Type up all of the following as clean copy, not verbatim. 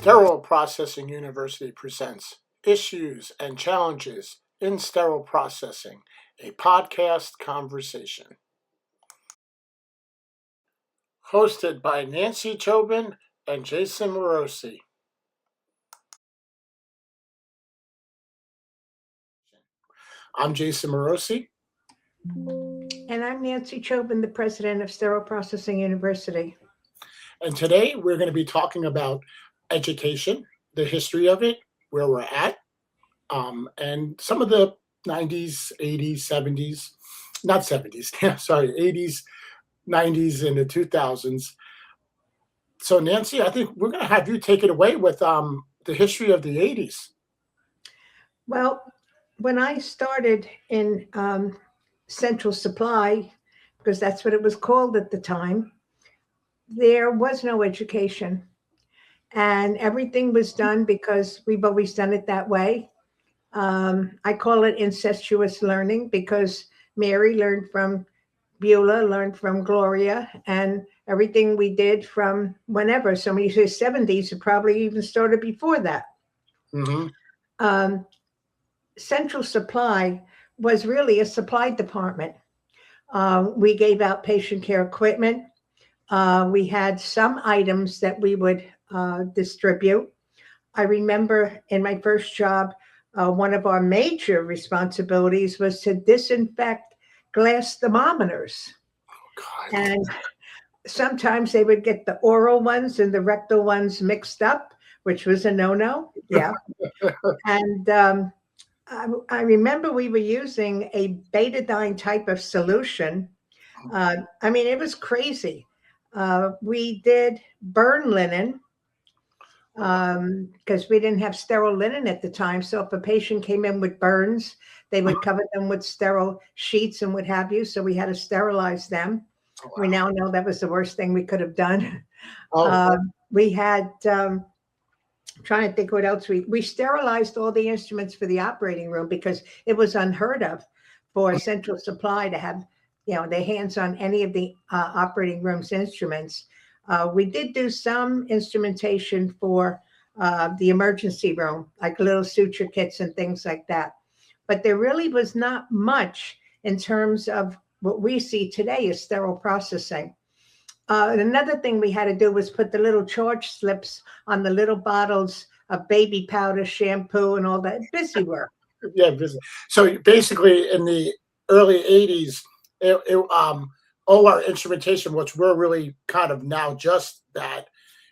Sterile Processing University presents Issues and Challenges in Sterile Processing, a podcast conversation. Hosted by Nancy Chobin and Jason Marosi. I'm Jason Marosi. And I'm Nancy Chobin, the president of Sterile Processing University. And today we're going to be talking about education, the history of it, where we're at, and some of the 90s, 80s, 70s, not 70s, sorry, 80s, 90s, and the 2000s. So, Nancy, I think we're going to have you take it away with the history of the 80s. Well, when I started in Central Supply, because that's what it was called at the time, there was no education. And everything was done because we've always done it that way. I call it incestuous learning because Mary learned from Beulah, learned from Gloria, and everything we did from whenever. So when you say 70s, it probably even started before that. Mm-hmm. Central Supply was really a supply department. We gave out patient care equipment. We had some items that we would distribute. I remember in my first job, one of our major responsibilities was to disinfect glass thermometers. God. And sometimes they would get the oral ones and the rectal ones mixed up, which was a no-no. Yeah. And I remember we were using a betadine type of solution. It was crazy. We did burn linen because we didn't have sterile linen at the time. So if a patient came in with burns, they would cover them with sterile sheets and what have you. So we had to sterilize them. Oh, wow. We now know that was the worst thing we could have done. We had, trying to think what else, we sterilized all the instruments for the operating room because it was unheard of for Central Supply to have, their hands on any of the operating room's instruments. We did do some instrumentation for the emergency room, like little suture kits and things like that. But there really was not much in terms of what we see today as sterile processing. Another thing we had to do was put the little charge slips on the little bottles of baby powder, shampoo, and all that. Busy work. Yeah, busy. So basically, in the early 80s, all our instrumentation, which we're really kind of now just that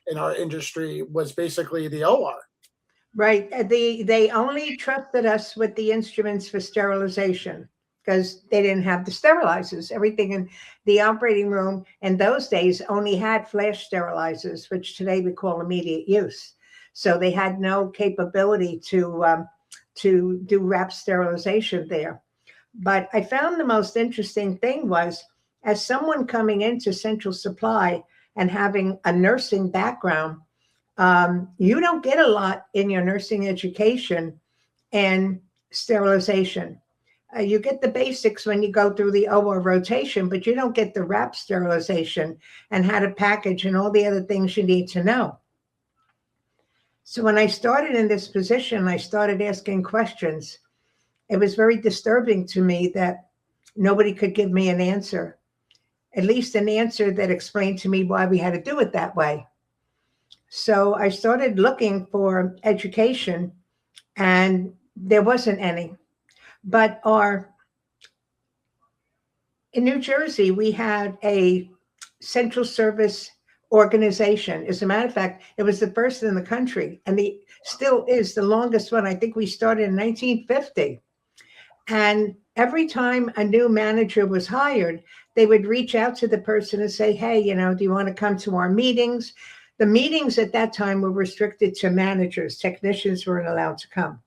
in our industry, was basically the OR. Right. They only trusted us with the instruments for sterilization because they didn't have the sterilizers. Everything in the operating room in those days only had flash sterilizers, which today we call immediate use. So they had no capability to do wrap sterilization there. But I found the most interesting thing was, as someone coming into Central Supply and having a nursing background, you don't get a lot in your nursing education and sterilization. You get the basics when you go through the OR rotation, but you don't get the wrap sterilization and how to package and all the other things you need to know. So when I started in this position, I started asking questions. It was very disturbing to me that nobody could give me an answer, at least an answer that explained to me why we had to do it that way. So I started looking for education, and there wasn't any. But in New Jersey, we had a central service organization. As a matter of fact, it was the first in the country, and still is the longest one. I think we started in 1950. And every time a new manager was hired, they would reach out to the person and say, hey, do you want to come to our meetings? The meetings at that time were restricted to managers. Technicians weren't allowed to come.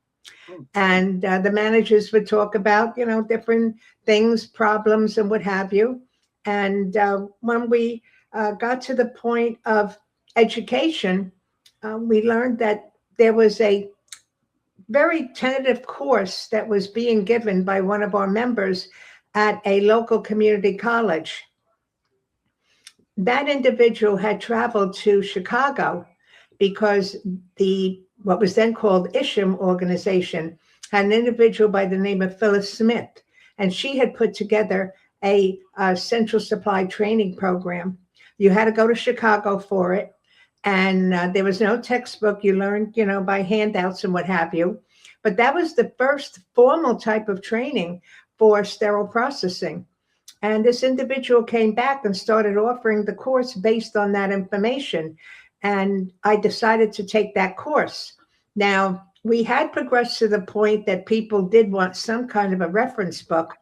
And the managers would talk about, different things, problems, and what have you. And when we got to the point of education, we learned that there was a very tentative course that was being given by one of our members at a local community college. That individual had traveled to Chicago because what was then called Isham organization had an individual by the name of Phyllis Smith, and she had put together a central supply training program. You had to go to Chicago for it, and there was no textbook. You learned, by handouts and what have you. But that was the first formal type of training for sterile processing. And this individual came back and started offering the course based on that information. And I decided to take that course. Now, we had progressed to the point that people did want some kind of a reference book.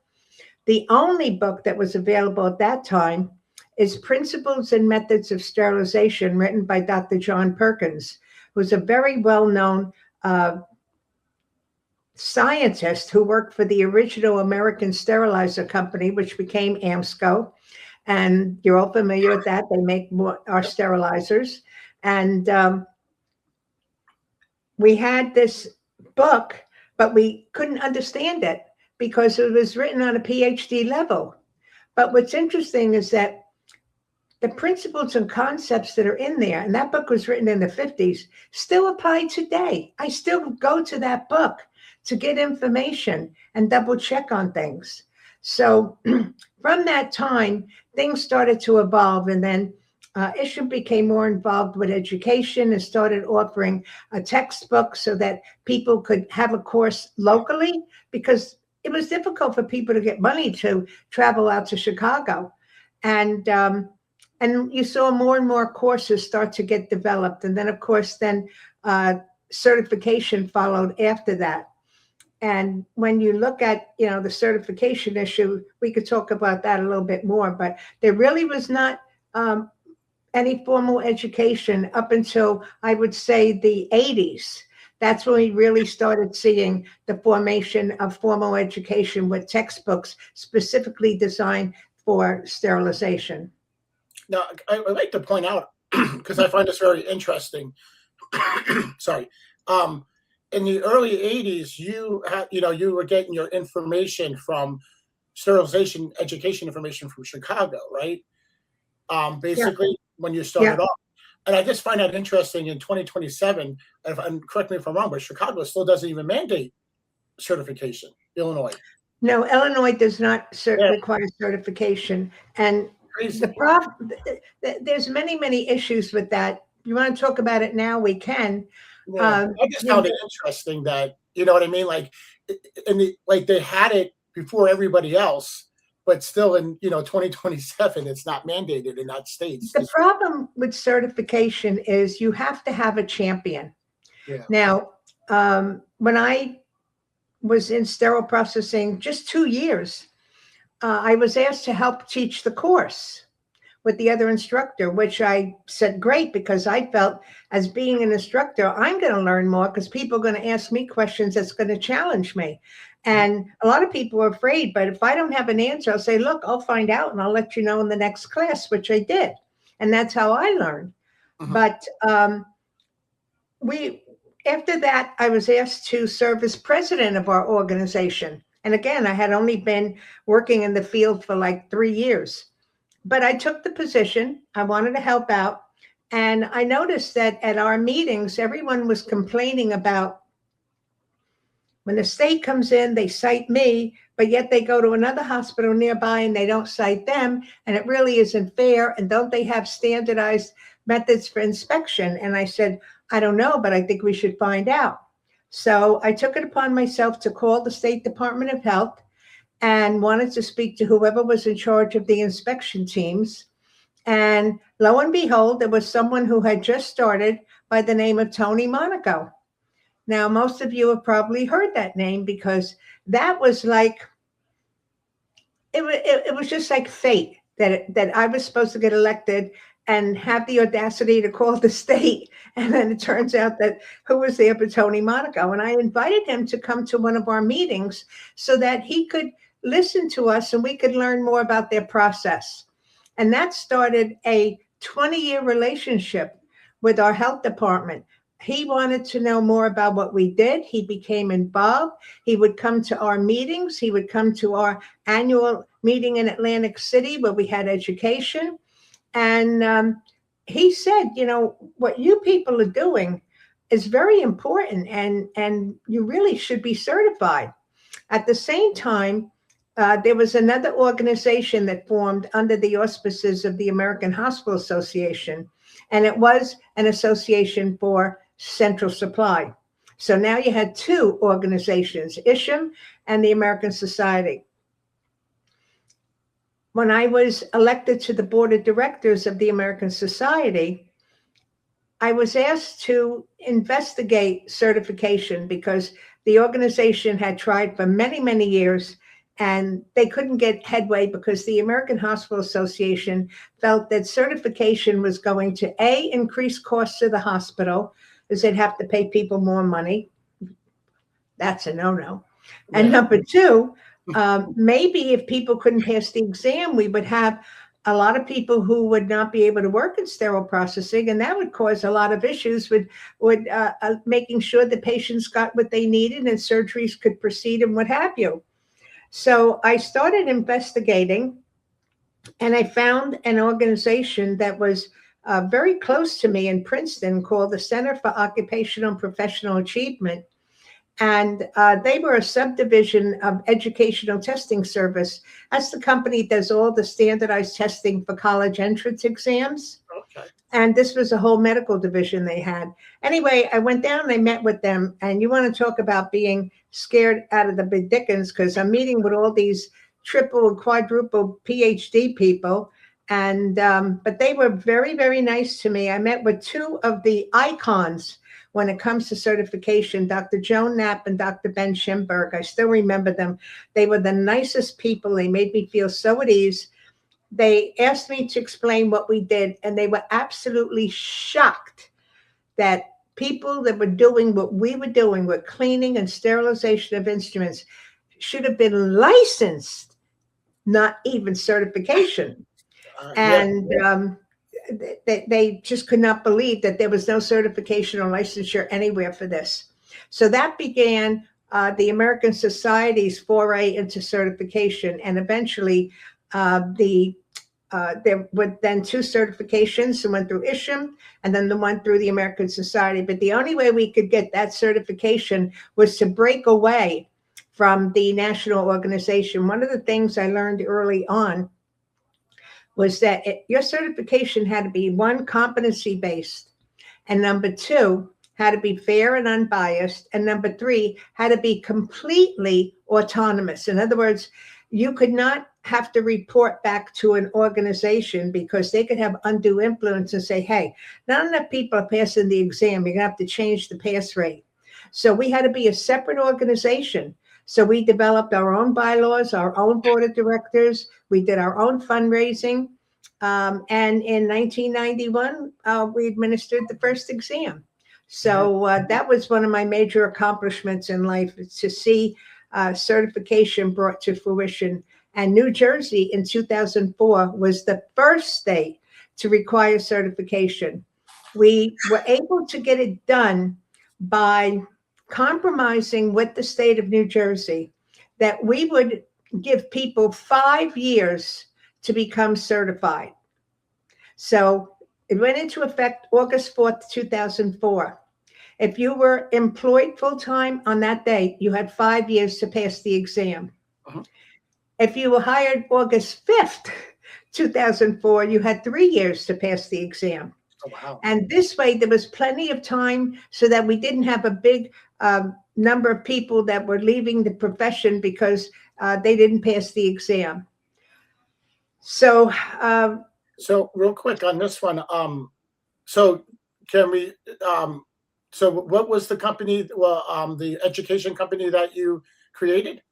The only book that was available at that time is Principles and Methods of Sterilization, written by Dr. John Perkins, who's a very well-known scientist who worked for the original American sterilizer company, which became AMSCO. And you're all familiar with that. They make our sterilizers. And we had this book, but we couldn't understand it because it was written on a PhD level. But what's interesting is that the principles and concepts that are in there, and that book was written in the 50s, still apply today. I still go to that book to get information and double check on things. So from that time, things started to evolve, and then Isham became more involved with education and started offering a textbook so that people could have a course locally, because it was difficult for people to get money to travel out to Chicago. And you saw more and more courses start to get developed. And then, of course, certification followed after that. And when you look at, the certification issue, we could talk about that a little bit more, but there really was not any formal education up until, I would say, the 80s. That's when we really started seeing the formation of formal education with textbooks specifically designed for sterilization. Now, I would like to point out, because I find this very interesting. Sorry. In the early 80s, you were getting your information from sterilization education information from Chicago, right? Basically, when you started off. And I just find that interesting in 2027, and correct me if I'm wrong, but Chicago still doesn't even mandate certification, Illinois. No, Illinois does not require certification. And Crazy. The problem, there's many issues with that. You want to talk about it now? We can. Yeah. I just found it interesting that, you know what I mean? Like, they had it before everybody else, but still in 2027, it's not mandated in that states. The problem with certification is you have to have a champion. Yeah. Now, when I was in sterile processing just 2 years, I was asked to help teach the course with the other instructor, which I said, great, because I felt as being an instructor, I'm going to learn more because people are going to ask me questions that's going to challenge me. And a lot of people are afraid, but if I don't have an answer, I'll say, look, I'll find out and I'll let you know in the next class, which I did. And that's how I learned. Mm-hmm. But after that, I was asked to serve as president of our organization. And again, I had only been working in the field for like 3 years. But I took the position. I wanted to help out. And I noticed that at our meetings, everyone was complaining about when the state comes in, they cite me, but yet they go to another hospital nearby and they don't cite them. And it really isn't fair. And don't they have standardized methods for inspection? And I said, I don't know, but I think we should find out. So I took it upon myself to call the State Department of Health and wanted to speak to whoever was in charge of the inspection teams. And lo and behold, there was someone who had just started by the name of Tony Monaco. Now, most of you have probably heard that name because that was like, it was just like fate that I was supposed to get elected and have the audacity to call the state. And then it turns out that who was there but Tony Monaco. And I invited him to come to one of our meetings so that he could listen to us and we could learn more about their process. And that started a 20-year relationship with our health department. He wanted to know more about what we did. He became involved. He would come to our meetings. He would come to our annual meeting in Atlantic City where we had education. And he said, what you people are doing is very important, and you really should be certified. At the same time, there was another organization that formed under the auspices of the American Hospital Association, and it was an association for central supply. So now you had two organizations, ISHM and the American Society. When I was elected to the board of directors of the American Society, I was asked to investigate certification because the organization had tried for many, many years, and they couldn't get headway because the American Hospital Association felt that certification was going to increase costs to the hospital, because they'd have to pay people more money. That's a no-no. And number two, maybe if people couldn't pass the exam, we would have a lot of people who would not be able to work in sterile processing, and that would cause a lot of issues with making sure the patients got what they needed and surgeries could proceed and what have you. So I started investigating, and I found an organization that was very close to me in Princeton called the Center for Occupational and Professional Achievement. And they were a subdivision of Educational Testing Service. That's the company that does all the standardized testing for college entrance exams. Okay. And this was a whole medical division they had. Anyway, I went down and I met with them. And you want to talk about being scared out of the big dickens, because I'm meeting with all these triple and quadruple PhD people. And but they were very, very nice to me. I met with two of the icons when it comes to certification, Dr. Joan Knapp and Dr. Ben Schimberg. I still remember them. They were the nicest people. They made me feel so at ease. They asked me to explain what we did, and they were absolutely shocked that people that were doing what we were doing with cleaning and sterilization of instruments should have been licensed, not even certification. And they just could not believe that there was no certification or licensure anywhere for this. So that began the American Society's foray into certification. And eventually there were then two certifications, the one through ISHM and then the one through the American Society. But the only way we could get that certification was to break away from the national organization. One of the things I learned early on was that your certification had to be, one, competency-based, and number two, had to be fair and unbiased, and number three, had to be completely autonomous. In other words, you could not have to report back to an organization because they could have undue influence and say, hey, not enough people are passing the exam. You're going to have to change the pass rate. So we had to be a separate organization. So we developed our own bylaws, our own board of directors. We did our own fundraising. And in 1991, we administered the first exam. So that was one of my major accomplishments in life, to see certification brought to fruition. And New Jersey in 2004 was the first state to require certification. We were able to get it done by compromising with the state of New Jersey that we would give people 5 years to become certified. So it went into effect August 4th, 2004. If you were employed full-time on that day, you had 5 years to pass the exam. Uh-huh. If you were hired August 5th, 2004, you had 3 years to pass the exam. Oh, wow. And this way, there was plenty of time so that we didn't have a big number of people that were leaving the profession because they didn't pass the exam. So, so real quick on this one, so can we, so what was the company, the education company that you created?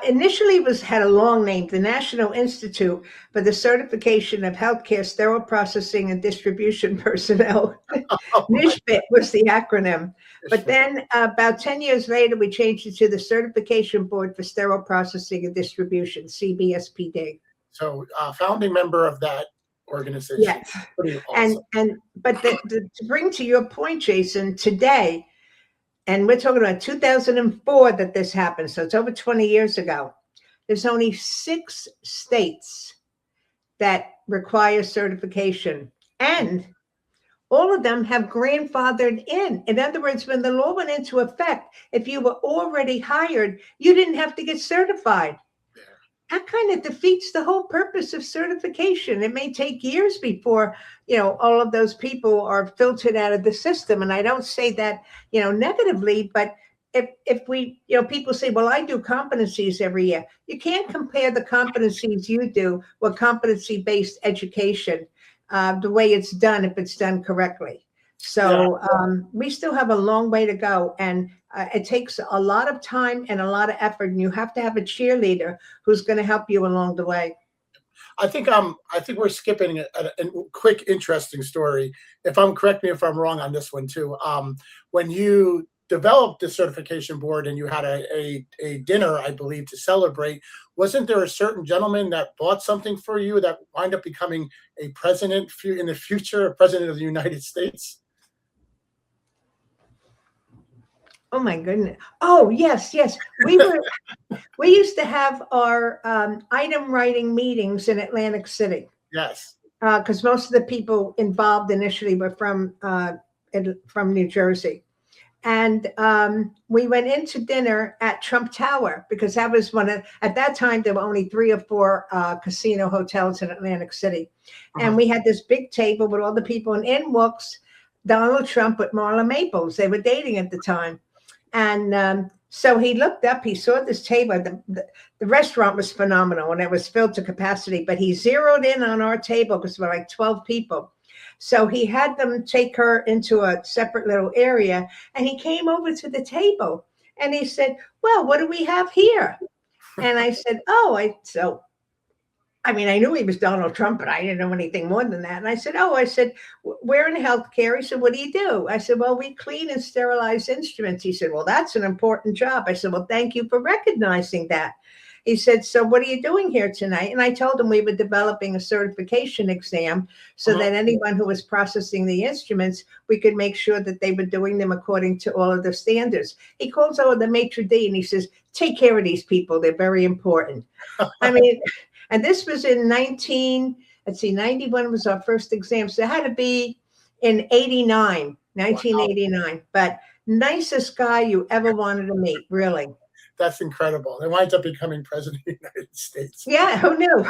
Initially, it had a long name, the National Institute for the Certification of Healthcare Sterile Processing and Distribution Personnel. NISBIT was the acronym. But then about 10 years later, we changed it to the Certification Board for Sterile Processing and Distribution, CBSPD. So founding member of that organization. Yes. Pretty awesome. But to bring to your point, Jason, today, and we're talking about 2004 that this happened, so it's over 20 years ago. There's only 6 states that require certification. And all of them have grandfathered in. In other words, when the law went into effect, if you were already hired, you didn't have to get certified. That kind of defeats the whole purpose of certification. It may take years before, all of those people are filtered out of the system. And I don't say that, negatively, but if we, people say, well, I do competencies every year. You can't compare the competencies you do with competency-based education, the way it's done, if it's done correctly. So we still have a long way to go. And it takes a lot of time and a lot of effort. And you have to have a cheerleader who's going to help you along the way. I think we're skipping a quick, interesting story. Correct me if I'm wrong on this one too. When you developed the certification board and you had a dinner, I believe, to celebrate, wasn't there a certain gentleman that bought something for you that wound up becoming a president in the future, a president of the United States? Oh my goodness. Oh, yes. We used to have our item writing meetings in Atlantic City. Yes. Because most of the people involved initially were from New Jersey. And we went into dinner at Trump Tower because that was at that time, there were only 3 or 4 casino hotels in Atlantic City. And we had this big table with all the people, and in walks Donald Trump with Marla Maples. They were dating at the time. And so he looked up, he saw this table. The restaurant was phenomenal and it was filled to capacity, but he zeroed in on our table because we're like 12 people. So he had them take her into a separate little area, and he came over to the table and he said, well, what do we have here? And I said, I knew he was Donald Trump, but I didn't know anything more than that. And I said, we're in healthcare. He said, what do you do? I said, well, we clean and sterilize instruments. He said, well, that's an important job. I said, well, thank you for recognizing that. He said, so what are you doing here tonight? And I told him we were developing a certification exam so that anyone who was processing the instruments, we could make sure that they were doing them according to all of the standards. He calls over the maitre d' and he says, take care of these people. They're very important. And this was in 91 was our first exam. So it had to be in 1989. Wow. But nicest guy you ever wanted to meet, really. That's incredible. They winds up becoming president of the United States. Yeah, who knew?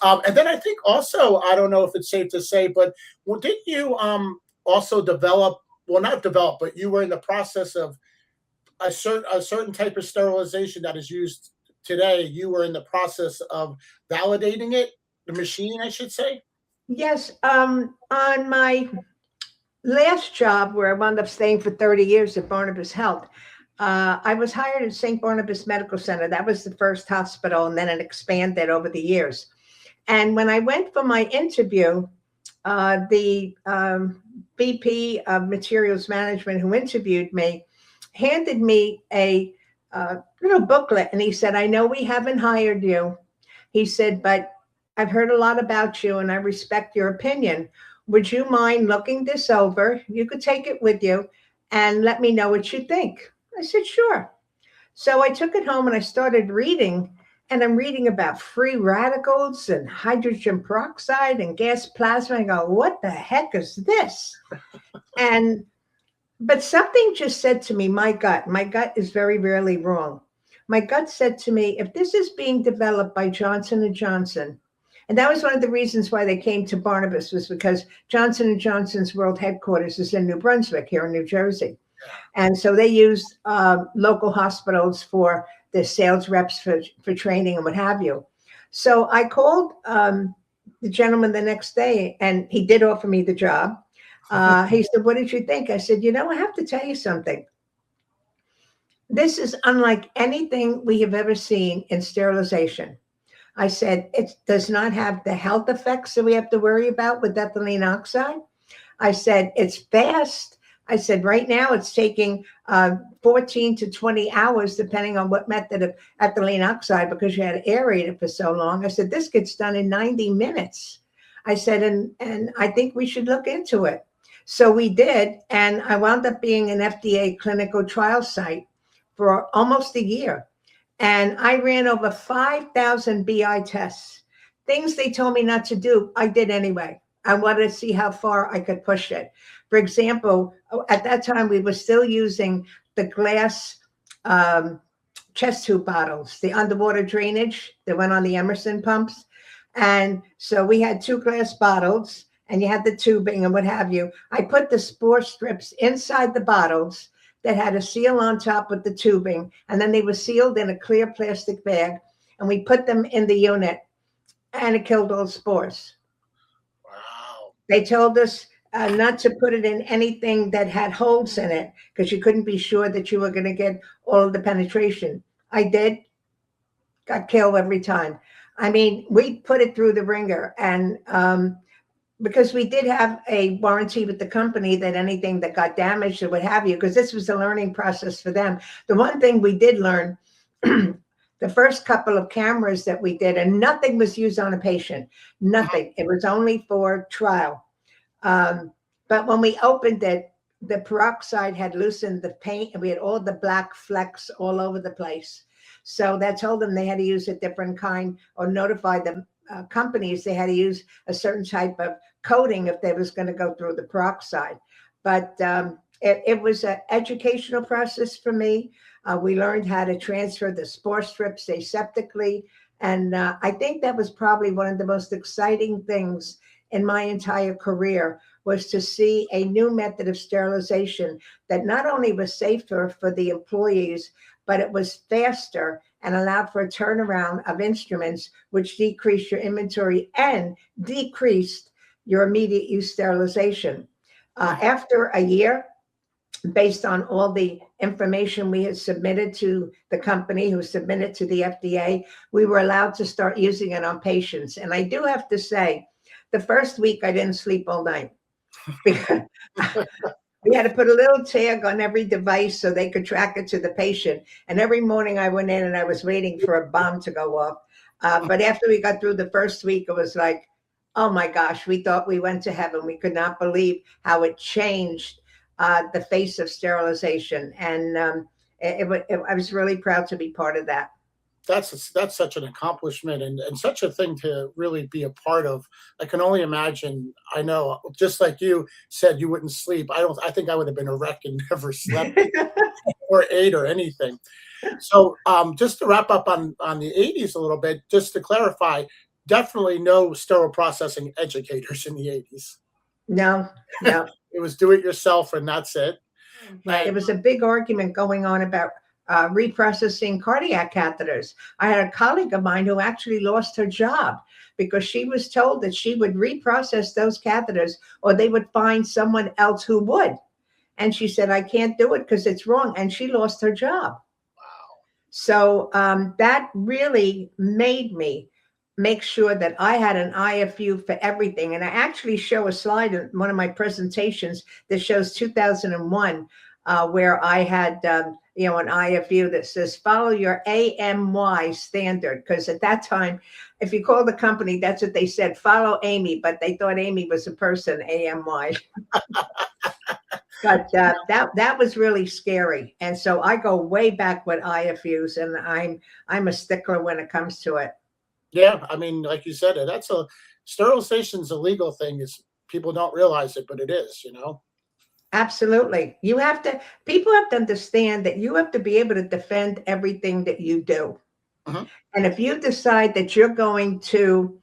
And then I think also, I don't know if it's safe to say, but didn't you also develop, well, not develop, but you were in the process of a certain type of sterilization that is used today. You were in the process of validating it, the machine, I should say? Yes. On my last job, where I wound up staying for 30 years at Barnabas Health, I was hired at St. Barnabas Medical Center. That was the first hospital, and then it expanded over the years. And when I went for my interview, the VP of Materials Management who interviewed me handed me a little booklet, and he said, I know we haven't hired you. He said, but I've heard a lot about you and I respect your opinion. Would you mind looking this over? You could take it with you and let me know what you think. I said, sure. So I took it home and I started reading, and I'm reading about free radicals and hydrogen peroxide and gas plasma. I go, what the heck is this? But something just said to me, my gut is very rarely wrong. My gut said to me, if this is being developed by Johnson & Johnson, and that was one of the reasons why they came to Barnabas, was because Johnson & Johnson's world headquarters is in New Brunswick, here in New Jersey. And so they used local hospitals for the sales reps for training and what have you. So I called the gentleman the next day, and he did offer me the job. He said, what did you think? I said, I have to tell you something. This is unlike anything we have ever seen in sterilization. I said, it does not have the health effects that we have to worry about with ethylene oxide. I said, it's fast. I said, right now it's taking 14 to 20 hours, depending on what method of ethylene oxide, because you had to aerate it for so long. I said, this gets done in 90 minutes. I said, and I think we should look into it. So we did, and I wound up being an FDA clinical trial site for almost a year. And I ran over 5,000 BI tests. Things they told me not to do, I did anyway. I wanted to see how far I could push it. For example, at that time we were still using the glass um, chest tube bottles, the underwater drainage that went on the Emerson pumps. And so we had two glass bottles and you had the tubing and what have you. I put the spore strips inside the bottles that had a seal on top with the tubing. And then they were sealed in a clear plastic bag. And we put them in the unit and it killed all spores. Wow. They told us not to put it in anything that had holes in it because you couldn't be sure that you were going to get all of the penetration. I did, got killed every time. I mean, we put it through the ringer, and because we did have a warranty with the company that anything that got damaged or what have you, because this was a learning process for them. The one thing we did learn, the first couple of cameras that we did, and nothing was used on a patient, nothing. It was only for trial. But when we opened it, the peroxide had loosened the paint and we had all the black flecks all over the place. So that told them they had to use a different kind or notify the companies they had to use a certain type of coating if they was going to go through the peroxide. But it was an educational process for me. We learned how to transfer the spore strips aseptically. And I think that was probably one of the most exciting things in my entire career, was to see a new method of sterilization that not only was safer for the employees, but it was faster and allowed for a turnaround of instruments, which decreased your inventory and decreased your immediate use sterilization. After a year, based on all the information we had submitted to the company who submitted to the FDA, we were allowed to start using it on patients. And I do have to say, the first week I didn't sleep all night because we had to put a little tag on every device so they could track it to the patient. And every morning I went in and I was waiting for a bomb to go off. But after we got through the first week, it was like, oh my gosh, we thought we went to heaven. We could not believe how it changed the face of sterilization. And I was really proud to be part of that. That's such an accomplishment and such a thing to really be a part of. I can only imagine. I know, just like you said, you wouldn't sleep. I think I would have been a wreck and never slept or ate or anything. So, just to wrap up on the '80s a little bit, just to clarify, definitely no sterile processing educators in the '80s. No, no. It was do it yourself, and that's it. Right. It was a big argument going on about reprocessing cardiac catheters. I had a colleague of mine who actually lost her job because she was told that she would reprocess those catheters or they would find someone else who would. And she said, I can't do it because it's wrong. And she lost her job. Wow. So that really made me make sure that I had an IFU for everything. And I actually show a slide in one of my presentations that shows 2001, where I had, an IFU that says, follow your AMY standard. Because at that time, if you call the company, that's what they said, follow Amy. But they thought Amy was a person, AMY. But that was really scary. And so I go way back with IFUs, and I'm a stickler when it comes to it. Yeah, I mean, like you said, sterilization's a legal thing. Is people don't realize it, but it is, Absolutely. People have to understand that you have to be able to defend everything that you do. Uh-huh. And if you decide that you're going to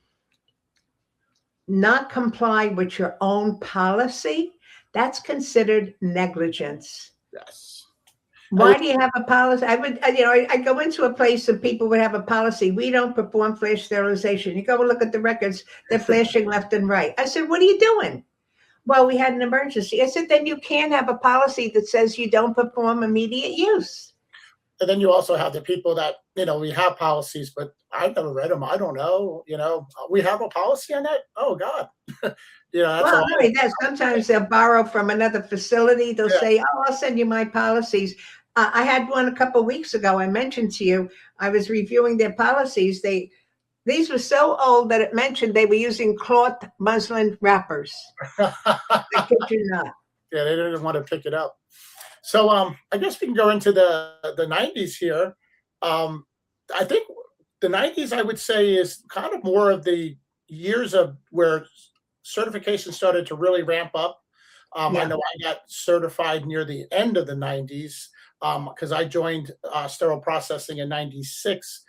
not comply with your own policy, that's considered negligence. Yes. Why do you have a policy? I go into a place and people would have a policy. We don't perform flash sterilization. You go and look at the records, they're flashing left and right. I said, what are you doing? Well, we had an emergency. I said, then you can't have a policy that says you don't perform immediate use. And then you also have the people that, we have policies, but I've never read them. I don't know, we have a policy on that. Oh God. That's well, not only that, sometimes they'll borrow from another facility. They'll say, oh, I'll send you my policies. I had one a couple of weeks ago. I mentioned to you, I was reviewing their policies. These were so old that it mentioned they were using cloth muslin wrappers. I kid you not. Yeah, they didn't want to pick it up. So I guess we can go into the 90s here. I think the 90s, I would say, is kind of more of the years of where certification started to really ramp up. I Yeah. know I got certified near the end of the 90s because I joined sterile processing in 96.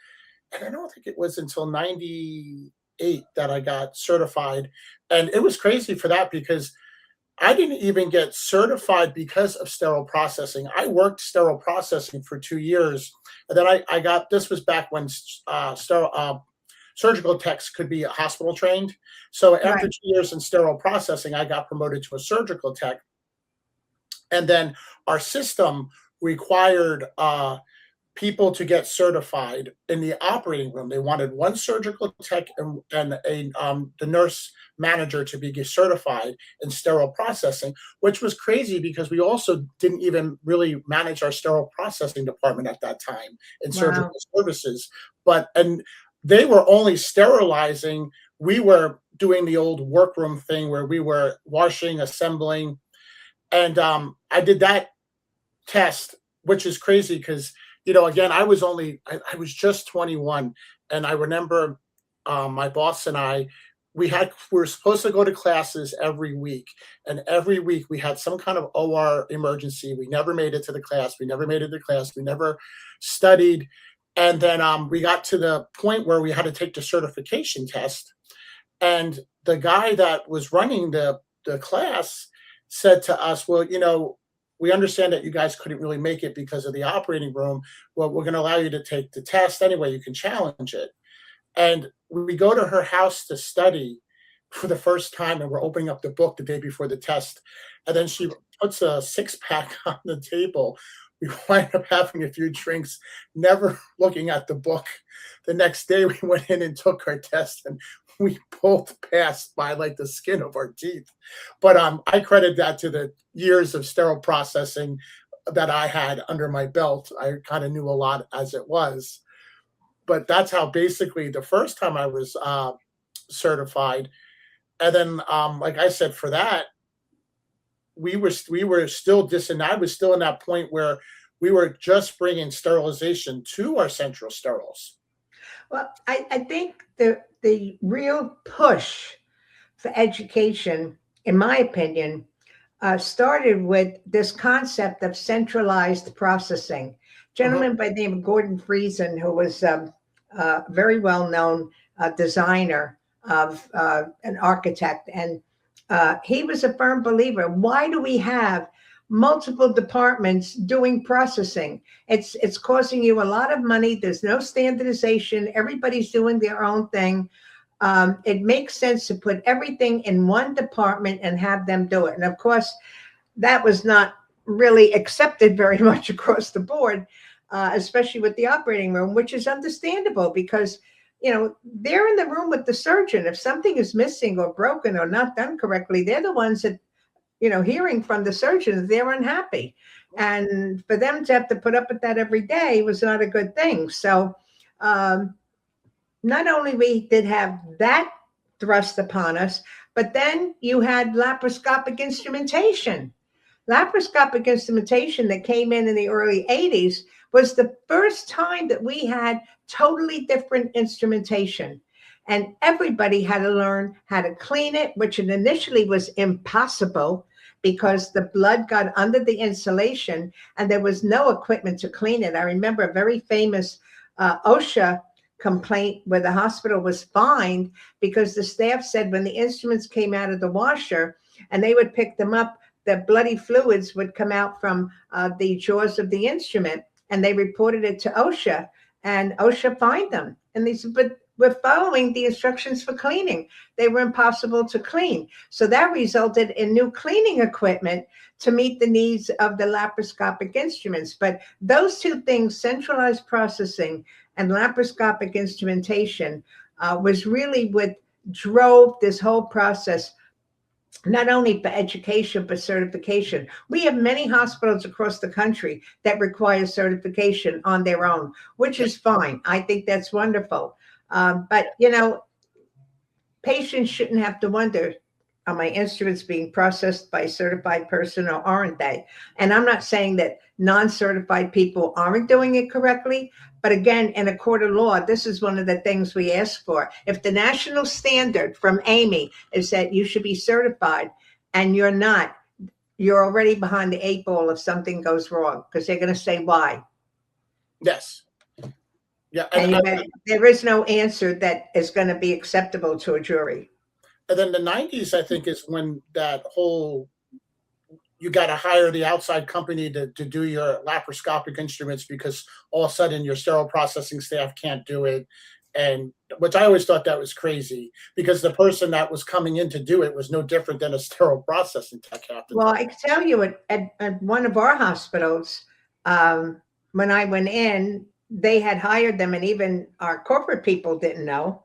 And I don't think it was until 98 that I got certified. And it was crazy for that because I didn't even get certified because of sterile processing. I worked sterile processing for 2 years. And then I got this was back when surgical techs could be hospital trained. So after Right. 2 years in sterile processing, I got promoted to a surgical tech. And then our system required people to get certified in the operating room. They wanted one surgical tech and the nurse manager to be certified in sterile processing, which was crazy because we also didn't even really manage our sterile processing department at that time in surgical Wow. services. And they were only sterilizing. We were doing the old workroom thing where we were washing, assembling, and I did that test, which is crazy because again, I was just 21, and I remember my boss and we were supposed to go to classes every week, and every week we had some kind of OR emergency. We never made it to the class. We never made it to class. We never studied, and then we got to the point where we had to take the certification test, and the guy that was running the class said to us, "Well, we understand that you guys couldn't really make it because of the operating room. Well, we're going to allow you to take the test anyway. You can challenge it." And we go to her house to study for the first time, and we're opening up the book the day before the test. And then she puts a six pack on the table. We wind up having a few drinks, never looking at the book. The next day, we went in and took our test, and we both passed by like the skin of our teeth. But I credit that to the years of sterile processing that I had under my belt. I kind of knew a lot as it was, but that's how basically the first time I was certified. And then, like I said, for that, we were still and I was still in that point where we were just bringing sterilization to our central steriles. Well, I think the real push for education, in my opinion, started with this concept of centralized processing. Mhm. Gentleman by the name of Gordon Friesen, who was a very well known designer of an architect, and he was a firm believer. Why do we have multiple departments doing processing? It's causing you a lot of money. There's no standardization. Everybody's doing their own thing. It makes sense to put everything in one department and have them do it. And of course, that was not really accepted very much across the board, especially with the operating room, which is understandable because, they're in the room with the surgeon. If something is missing or broken or not done correctly, they're the ones that, hearing from the surgeons, they're unhappy. And for them to have to put up with that every day was not a good thing. So, not only we did have that thrust upon us, but then you had laparoscopic instrumentation. Laparoscopic instrumentation that came in the early 80s was the first time that we had totally different instrumentation. And everybody had to learn how to clean it, which initially was impossible because the blood got under the insulation and there was no equipment to clean it. I remember a very famous OSHA complaint where the hospital was fined because the staff said when the instruments came out of the washer and they would pick them up, the bloody fluids would come out from the jaws of the instrument, and they reported it to OSHA, and OSHA fined them. And they said, but we're following the instructions for cleaning. They were impossible to clean. So that resulted in new cleaning equipment to meet the needs of the laparoscopic instruments. But those two things, centralized processing and laparoscopic instrumentation, was really what drove this whole process, not only for education, but certification. We have many hospitals across the country that require certification on their own, which is fine. I think that's wonderful. But, patients shouldn't have to wonder, are my instruments being processed by a certified person or aren't they? And I'm not saying that non-certified people aren't doing it correctly, but again, in a court of law, this is one of the things we ask for. If the national standard from Amy is that you should be certified and you're not, you're already behind the 8 ball if something goes wrong, because they're going to say why. Yes. Yeah. There is no answer that is going to be acceptable to a jury. And then the 90s, I think, is when that whole, you got to hire the outside company to do your laparoscopic instruments because all of a sudden your sterile processing staff can't do it. And which I always thought that was crazy because the person that was coming in to do it was no different than a sterile processing tech. Well, I can tell you at one of our hospitals, when I went in, they had hired them, and even our corporate people didn't know.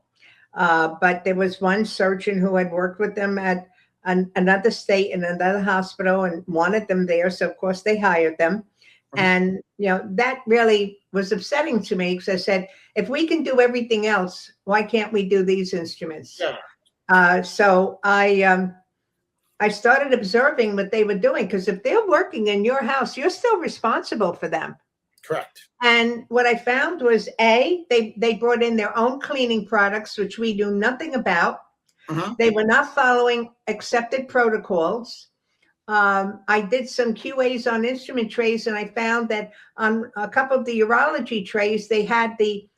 But there was one surgeon who had worked with them at another state in another hospital and wanted them there. So, of course, they hired them. Mm-hmm. And, you know, that really was upsetting to me because I said, if we can do everything else, why can't we do these instruments? Yeah. So I started observing what they were doing, because if they're working in your house, you're still responsible for them. Correct. And what I found was, they brought in their own cleaning products, which we knew nothing about. Uh-huh. They were not following accepted protocols. I did some QAs on instrument trays, and I found that on a couple of the urology trays, they had the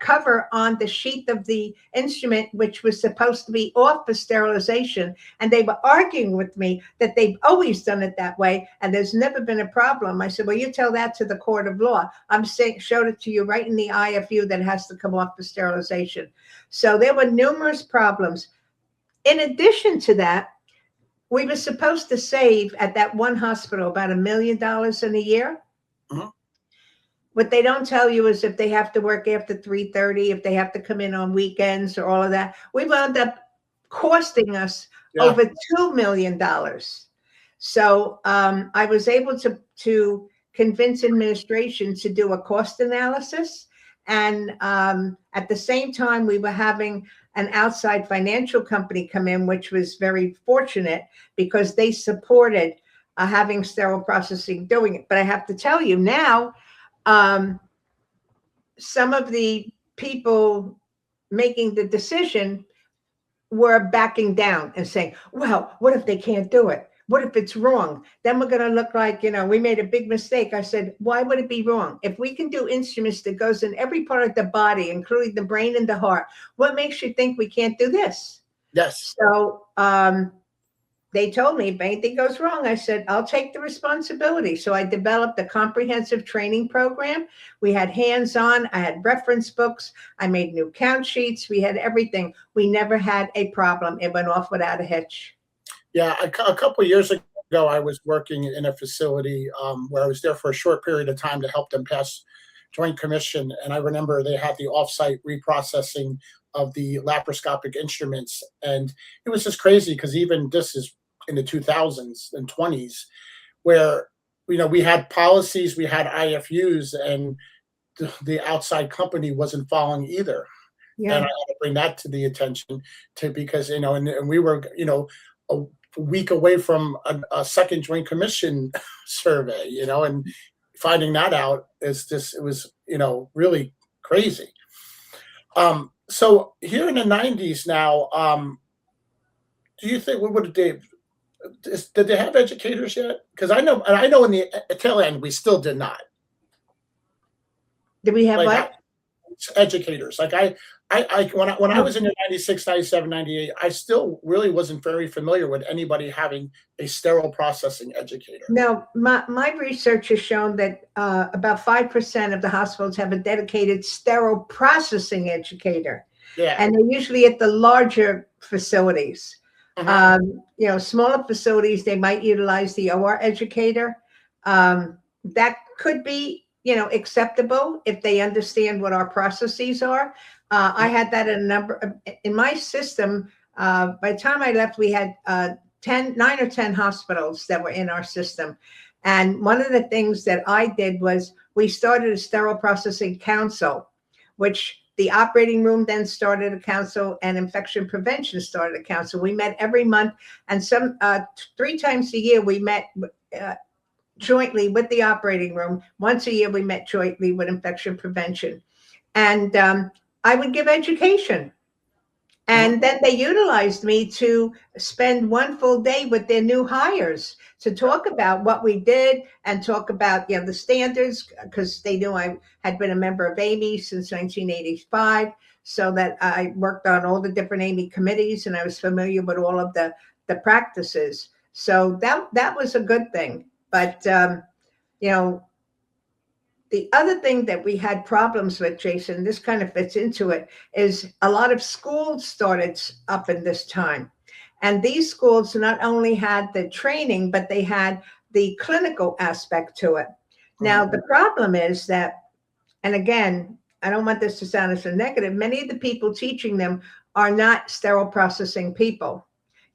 cover on the sheath of the instrument, which was supposed to be off for sterilization. And they were arguing with me that they've always done it that way, and there's never been a problem. I said, well, you tell that to the court of law. I'm saying, showed it to you right in the IFU that has to come off for sterilization. So there were numerous problems. In addition to that, we were supposed to save at that one hospital about $1 million in a year. Uh-huh. What they don't tell you is if they have to work after 3:30, if they have to come in on weekends or all of that, we wound up costing us over $2 million. So I was able to convince administration to do a cost analysis. And at the same time, we were having an outside financial company come in, which was very fortunate because they supported having sterile processing doing it. But I have to tell you now, some of the people making the decision were backing down and saying, well, what if they can't do it? What if it's wrong? Then we're going to look like, you know, we made a big mistake. I said, why would it be wrong? If we can do instruments that goes in every part of the body, including the brain and the heart, what makes you think we can't do this? Yes. So they told me if anything goes wrong, I said, I'll take the responsibility. So I developed a comprehensive training program. We had hands-on, I had reference books, I made new count sheets, we had everything. We never had a problem. It went off without a hitch. Yeah, a couple of years ago, I was working in a facility where I was there for a short period of time to help them pass Joint Commission. And I remember they had the offsite reprocessing of the laparoscopic instruments. And it was just crazy because even this is in the 2000s and 20s where, you know, we had policies, we had IFUs, and the outside company wasn't following either. Yeah. And I had to bring that to the attention because, you know, and we were, you know, a week away from a second Joint Commission survey, you know, and finding that out is just, it was, you know, really crazy. So here in the 90s now, do you think, what would did they have educators yet? Because I know in the tail end, we still did not. Did we have what? Educators. Like when I was in the 96, 97, 98, I still really wasn't very familiar with anybody having a sterile processing educator. No, my research has shown that about 5% of the hospitals have a dedicated sterile processing educator. Yeah. And they're usually at the larger facilities. Uh-huh. You know, smaller facilities, they might utilize the OR educator. That could be, you know, acceptable if they understand what our processes are. I had that in my system. By the time I left, we had 9 or 10 hospitals that were in our system. And one of the things that I did was we started a sterile processing council, which the operating room then started a council, and infection prevention started a council. We met every month, and 3 times a year we met jointly with the operating room. Once a year we met jointly with infection prevention. And I would give education. And then they utilized me to spend 1 full day with their new hires to talk about what we did and talk about, the standards, because they knew I had been a member of AMI since 1985. So that I worked on all the different AMI committees, and I was familiar with all of the practices. So that was a good thing. But, the other thing that we had problems with, Jason, this kind of fits into it, is a lot of schools started up in this time. And these schools not only had the training, but they had the clinical aspect to it. Now, the problem is that, and again, I don't want this to sound as a negative, many of the people teaching them are not sterile processing people.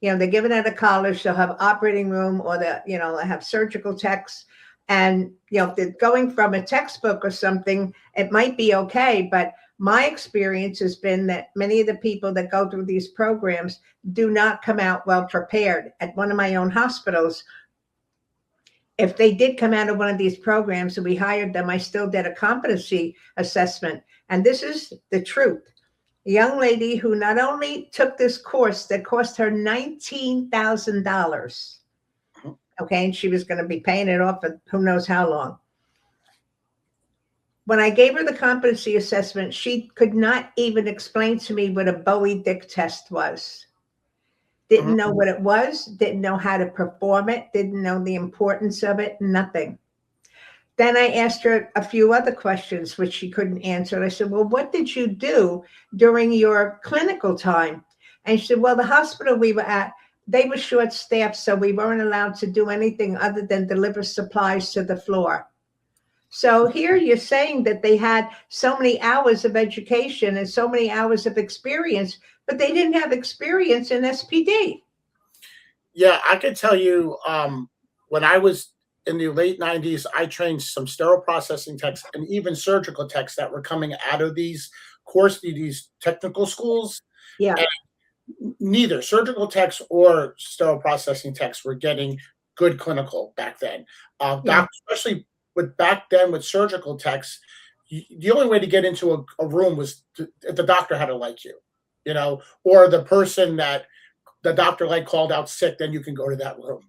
They're given at a college, they'll have operating room, or they have surgical techs. And, if they're going from a textbook or something, it might be okay. But my experience has been that many of the people that go through these programs do not come out well prepared. At one of my own hospitals, if they did come out of one of these programs and we hired them, I still did a competency assessment. And this is the truth. A young lady who not only took this course that cost her $19,000, okay, and she was going to be paying it off for who knows how long. When I gave her the competency assessment, she could not even explain to me what a Bowie-Dick test was. Didn't know what it was, didn't know how to perform it, didn't know the importance of it, nothing. Then I asked her a few other questions, which she couldn't answer. And I said, well, what did you do during your clinical time? And she said, well, the hospital we were at, they were short-staffed, so we weren't allowed to do anything other than deliver supplies to the floor. So here you're saying that they had so many hours of education and so many hours of experience, but they didn't have experience in SPD. Yeah, I could tell you, when I was in the late 90s, I trained some sterile processing techs and even surgical techs that were coming out of these technical schools. Yeah. And neither surgical techs or sterile processing techs were getting good clinical back then. Especially back then with surgical techs, the only way to get into a room was if the doctor had to like you, or the person that the doctor called out sick, then you can go to that room.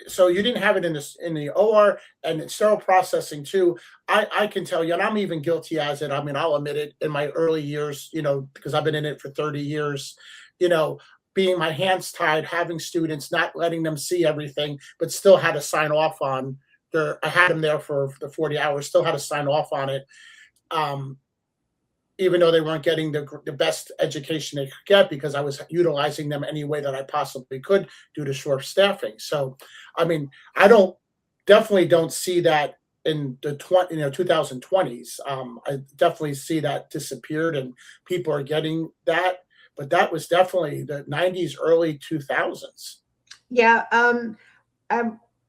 So you didn't have it in the OR and in sterile processing too. I can tell you, and I'm even guilty as it. I mean, I'll admit it, in my early years, because I've been in it for 30 years, being my hands tied, having students, not letting them see everything, but still had to sign off on I had them there for the 40 hours, still had to sign off on it. Even though they weren't getting the best education they could get, because I was utilizing them any way that I possibly could due to short staffing. So, I mean, I definitely don't see that in the 2020s. I definitely see that disappeared and people are getting that, but that was definitely the 90s, early 2000s. Yeah.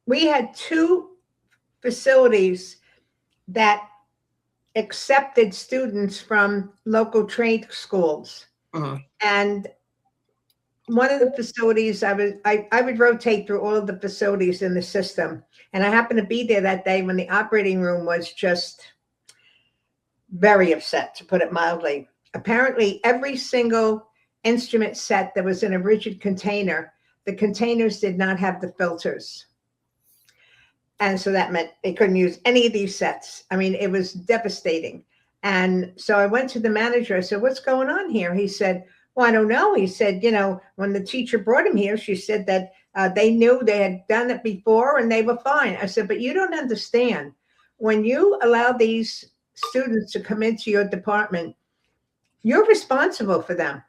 We had 2 facilities that accepted students from local trade schools. And one of the facilities, I would rotate through all of the facilities in the system. And I happened to be there that day when the operating room was just very upset, to put it mildly. Apparently, every single instrument set that was in a rigid container, the containers did not have the filters. And so that meant they couldn't use any of these sets. I mean, it was devastating. And so I went to the manager. I said, what's going on here? He said, well, I don't know. He said, when the teacher brought him here, she said that they knew they had done it before and they were fine. I said, but you don't understand. When you allow these students to come into your department, you're responsible for them.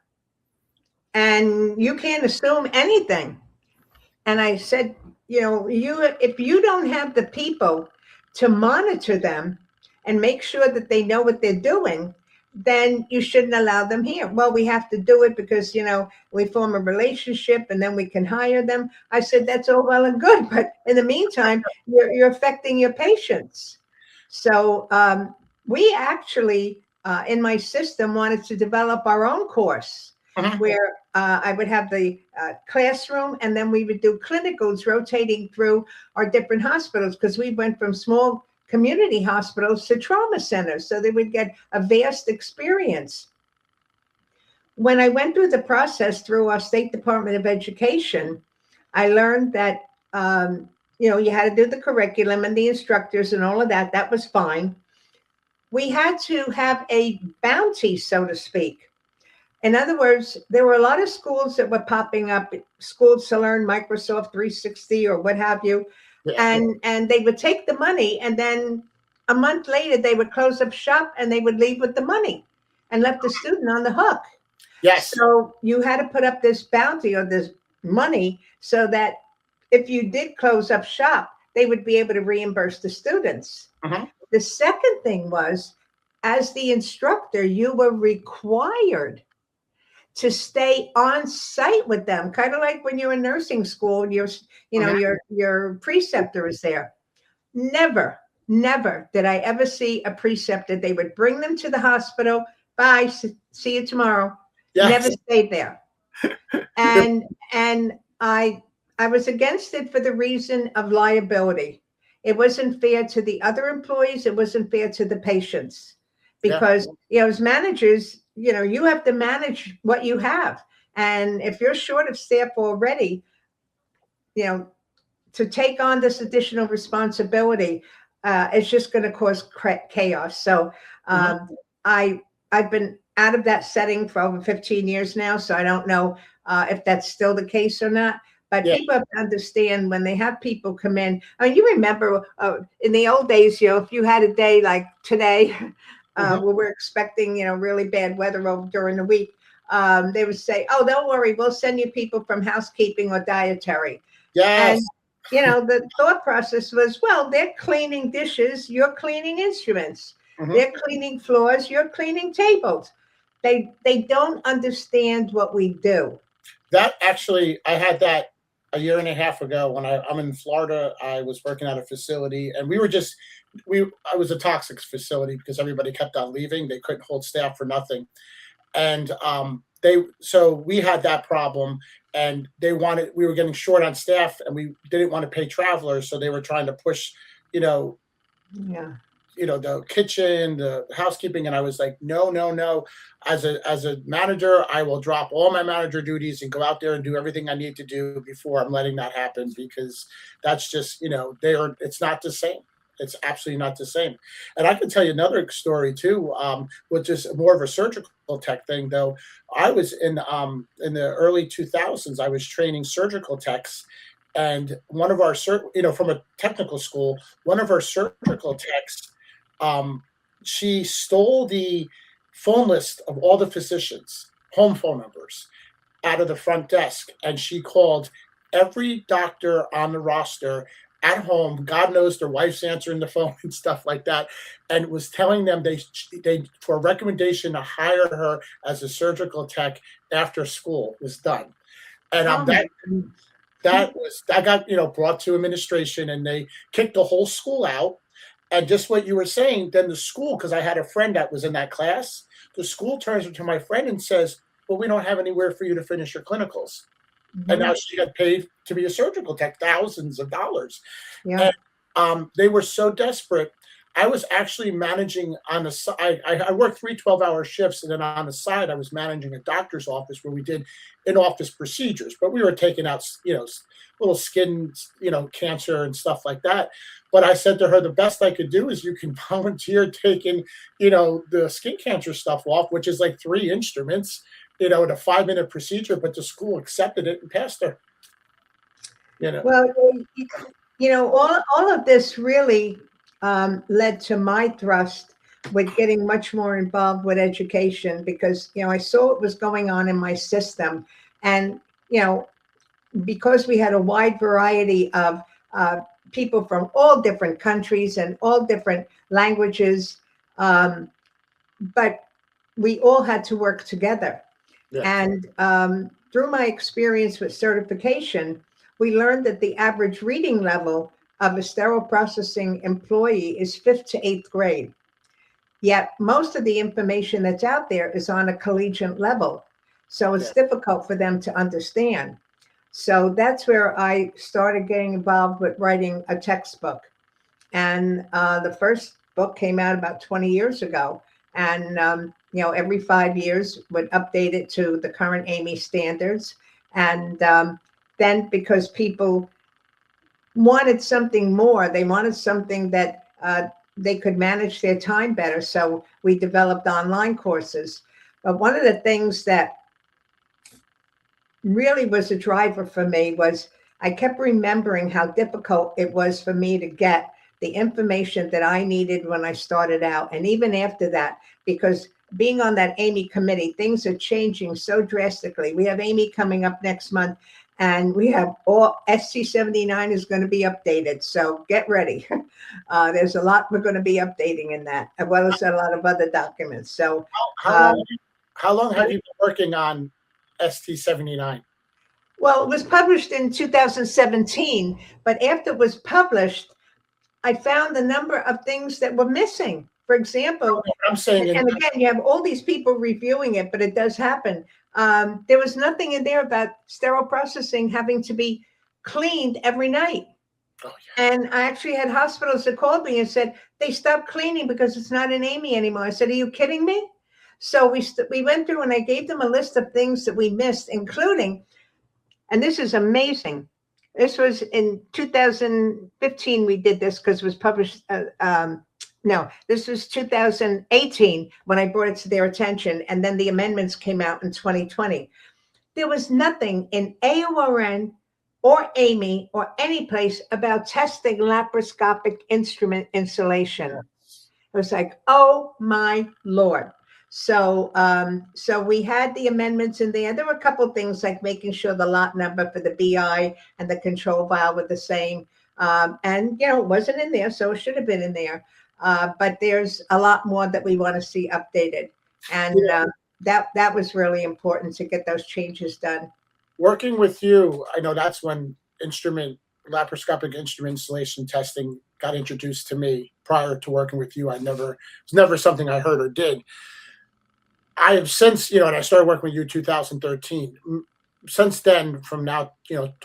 And you can't assume anything. And I said, if you don't have the people to monitor them and make sure that they know what they're doing, then you shouldn't allow them here. Well, we have to do it because, we form a relationship and then we can hire them. I said, that's all well and good. But in the meantime, you're affecting your patients. So we actually, in my system, wanted to develop our own course Mhm. where I would have the classroom, and then we would do clinicals rotating through our different hospitals, because we went from small community hospitals to trauma centers. So they would get a vast experience. When I went through the process through our State Department of Education, I learned that, you had to do the curriculum and the instructors and all of that. That was fine. We had to have a bounty, so to speak. In other words, there were a lot of schools that were popping up, schools to learn Microsoft 360 or what have you, Yeah. and they would take the money, and then a month later they would close up shop and they would leave with the money and left the student on the hook. Yes. So you had to put up this bounty or this money so that if you did close up shop, they would be able to reimburse the students. Mhm. The second thing was, as the instructor, you were required to stay on site with them, kind of like when you're in nursing school and Mhm. your preceptor is there. Never, never did I ever see a preceptor. They would bring them to the hospital. Bye, see you tomorrow. Never Yes. stayed there. And I was against it for the reason of liability. It wasn't fair to the other employees. It wasn't fair to the patients, Yeah. because as managers, you have to manage what you have. And if you're short of staff already, you know, to take on this additional responsibility, it's just going to cause chaos. So Mhm. I I've been out of that setting for over 15 years now, so I don't know if that's still the case or not. But Yeah. people have to understand when they have people come in. I mean, you remember in the old days, if you had a day like today, Mhm. where we're expecting, really bad weather over during the week, they would say, "Oh, don't worry, we'll send you people from housekeeping or dietary." Yes. And the thought process was, well, they're cleaning dishes, you're cleaning instruments. Mhm. They're cleaning floors, you're cleaning tables. They don't understand what we do. That actually, I had that a year and a half ago when I'm in Florida. I was working at a facility, and I was a toxic facility because everybody kept on leaving. They couldn't hold staff for nothing, and so we had that problem, and we were getting short on staff, and we didn't want to pay travelers, so they were trying to push, you know, Yeah. the kitchen, the housekeeping, and I was like, no, no, no. As a manager, I will drop all my manager duties and go out there and do everything I need to do before I'm letting that happen, because that's just, it's not the same. It's absolutely not the same. And I can tell you another story too, which is more of a surgical tech thing though. I was in the early 2000s, I was training surgical techs, and one of our from a technical school, one of our surgical techs, um, she stole the phone list of all the physicians, home phone numbers, out of the front desk, and she called every doctor on the roster at home. God knows their wife's answering the phone and stuff like that, and was telling them they for a recommendation to hire her as a surgical tech after school was done. And Oh my goodness. that got brought to administration, and they kicked the whole school out. And just what you were saying, then the school, because I had a friend that was in that class, the school turns to my friend and says, well, we don't have anywhere for you to finish your clinicals. And now Mhm. she got paid to be a surgical tech, thousands of dollars. Yeah. And they were so desperate. I was actually managing on the side. I worked 3 12-hour shifts, and then on the side, I was managing a doctor's office where we did in-office procedures, but we were taking out, little skin, cancer and stuff like that. But I said to her, the best I could do is you can volunteer taking, the skin cancer stuff off, which is like 3 instruments, in a 5-minute procedure. But the school accepted it and passed her. You know. Well, all of this really led to my thrust with getting much more involved with education, because I saw what was going on in my system. And because we had a wide variety of people from all different countries and all different languages, but we all had to work together. Yeah. And through my experience with certification, we learned that the average reading level of a sterile processing employee is 5th to 8th grade. Yet most of the information that's out there is on a collegiate level. So it's Yeah. difficult for them to understand. So that's where I started getting involved with writing a textbook. And the first book came out about 20 years ago. And, every 5 years would update it to the current AAMI standards. And then because people wanted something more, they wanted something that they could manage their time better. So we developed online courses. But one of the things that really was a driver for me was I kept remembering how difficult it was for me to get the information that I needed when I started out. And even after that, because being on that AAMI committee, things are changing so drastically. We have AAMI coming up next month, and we have all SC79 is going to be updated. So get ready. There's a lot we're going to be updating in that, as well as a lot of other documents. So How how long have you been working on ST79? well, it was published in 2017, but after it was published, I found the number of things that were missing. For example, I'm saying, and again, you have all these people reviewing it, but it does happen. There was nothing in there about sterile processing having to be cleaned every night. oh, yeah. And I actually had hospitals that called me and said they stopped cleaning because it's not an AAMI anymore. I said, "Are you kidding me?" So we went through and I gave them a list of things that we missed, including, and this is amazing. This was in 2015. We did this because it was published. No, this was 2018 when I brought it to their attention. And then the amendments came out in 2020. There was nothing in AORN or AAMI or any place about testing laparoscopic instrument installation. It was like, oh my Lord. So we had the amendments in there. There were a couple of things like making sure the lot number for the BI and the control vial were the same. And, it wasn't in there, so it should have been in there. But there's a lot more that we want to see updated. And that was really important to get those changes done. Working with you, I know that's when laparoscopic instrument installation testing got introduced to me. Prior to working with you, it was never something I heard or did. I have since, and I started working with you in 2013. Since then, from now,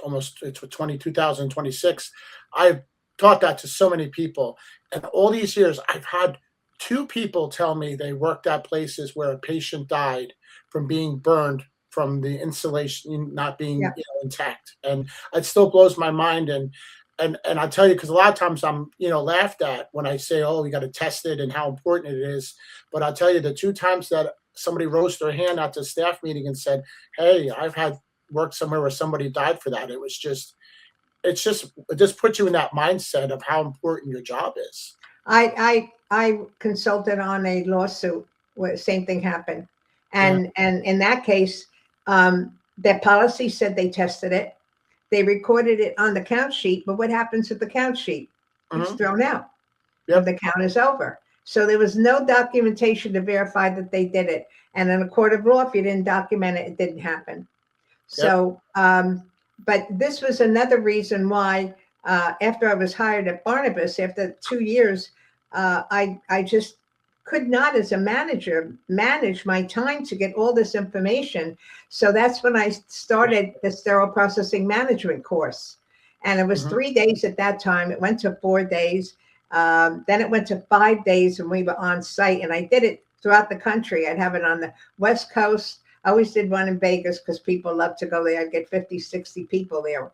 almost it's 2026, I've taught that to so many people. And all these years, I've had two people tell me they worked at places where a patient died from being burned from the insulation not being intact. And it still blows my mind. And I tell you, because a lot of times I'm, laughed at when I say, oh, you got to test it and how important it is. But I'll tell you, the two times that somebody rose their hand at the staff meeting and said, hey, I've had worked somewhere where somebody died for that. It just puts you in that mindset of how important your job is. I consulted on a lawsuit where the same thing happened. And in that case, their policy said they tested it. They recorded it on the count sheet, but what happens with the count sheet? It's thrown out. Yep. The count is over. So there was no documentation to verify that they did it. And in a court of law, if you didn't document it, it didn't happen. So, but this was another reason why after I was hired at Barnabas, after 2 years, I just could not, as a manager, manage my time to get all this information. So that's when I started the sterile processing management course. And it was 3 days at that time. It went to 4 days. Then it went to 5 days when we were on site. And I did it throughout the country. I'd have it on the West Coast. I always did one in Vegas because people love to go there. I'd get 50, 60 people there.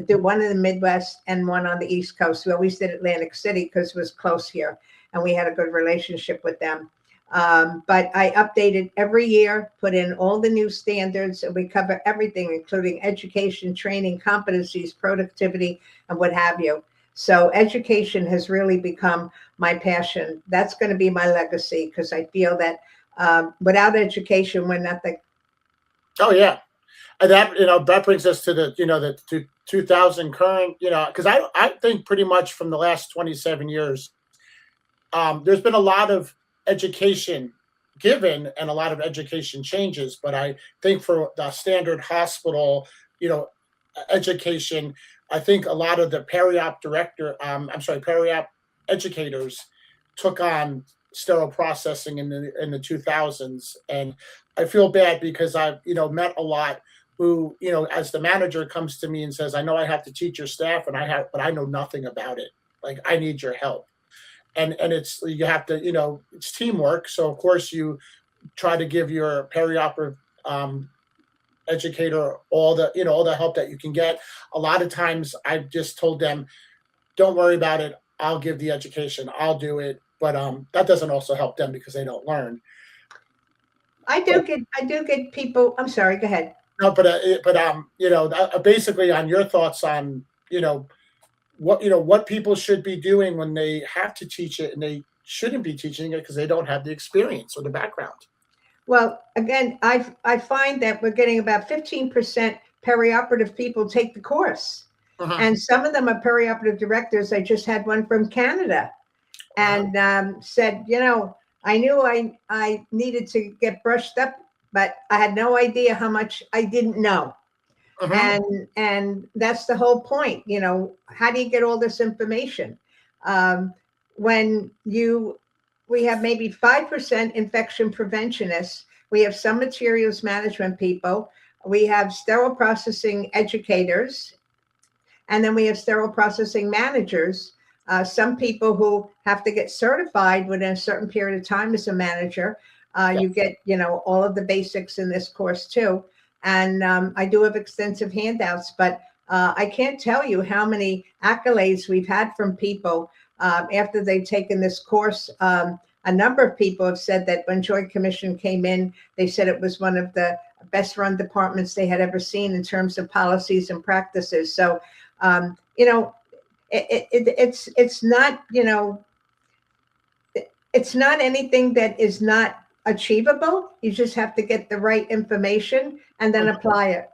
Do one in the Midwest and one on the East Coast. We always did Atlantic City because it was close here. And we had a good relationship with them. But I updated every year, put in all the new standards, and we cover everything, including education, training, competencies, productivity, and what have you. So education has really become my passion. That's going to be my legacy because I feel that without education, we're nothing. Oh, yeah. And that brings us to the 2000 current, because I think pretty much from the last 27 years, there's been a lot of education given and a lot of education changes. But I think for the standard hospital, education, I think a lot of the peri-op educators took on sterile processing in the 2000s, and I feel bad because I've met a lot who, as the manager comes to me and says, I know I have to teach your staff, but I know nothing about it. Like, I need your help. And it's, you have to, it's teamwork. So of course you try to give your perioperative educator all the help that you can get. A lot of times I've just told them, don't worry about it. I'll give the education. I'll do it. But that doesn't also help them because they don't learn. I do get people. I'm sorry. Go ahead. No, but basically on your thoughts on what people should be doing when they have to teach it, and they shouldn't be teaching it because they don't have the experience or the background. Well, again, I find that we're getting about 15% perioperative people take the course. And some of them are perioperative directors. I just had one from Canada, and said, I knew I needed to get brushed up, but I had no idea how much I didn't know. And that's the whole point. How do you get all this information? When we have maybe 5% infection preventionists, we have some materials management people, we have sterile processing educators, and then we have sterile processing managers. Some people who have to get certified within a certain period of time as a manager. You get, all of the basics in this course too. And I do have extensive handouts, but I can't tell you how many accolades we've had from people after they've taken this course. A number of people have said that when Joint Commission came in, they said it was one of the best run departments they had ever seen in terms of policies and practices. So, it's not, it's not anything that is not achievable. You just have to get the right information and then apply it.